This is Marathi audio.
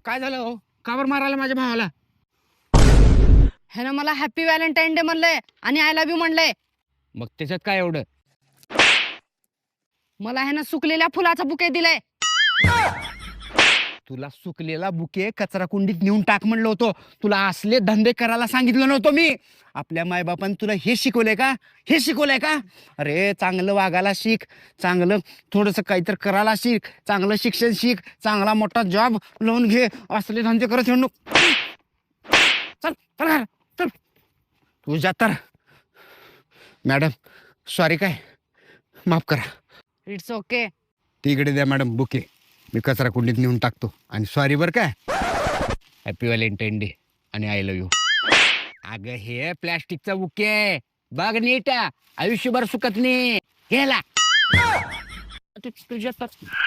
काय झालं हो? का बरं मारायला माझ्या भावाला? ह्यानं मला हॅपी व्हॅलेंटाईन डे म्हणलंय आणि आय लव्ह यू म्हणलंय. मग त्याच्यात काय एवढं? मला ह्यानं सुकलेल्या फुलाचा बुके दिलाय. तुला सुकलेला बुके कचरा कुंडीत नेऊन टाक म्हणलं होतं. तुला असले धंदे करायला सांगितलं नव्हतं मी. आपल्या मायबापाने तुला हे शिकवलंय का? हे शिकवलंय का? अरे चांगलं वागायला शिक, चांगलं थोडंसं काहीतरी करायला शिक, चांगलं शिक्षण शिक, चांगला मोठा जॉब लावून घे. असले धंदे करत येऊ नको. चल चल घरात, चल. तुझ्या तर मॅडम सॉरी काय, माफ करा. It's okay. तिकडे द्या मॅडम बुके, मी कचरा कुंडीत नेऊन टाकतो. आणि सॉरी बरं काय. हॅपी व्हॅलेंटाईन डे आणि आय लव्ह यू. अगं हे प्लॅस्टिकचा बुके आहे, बघ नीट, आयुष्यभर सुकत नाही. गेला तुझ्या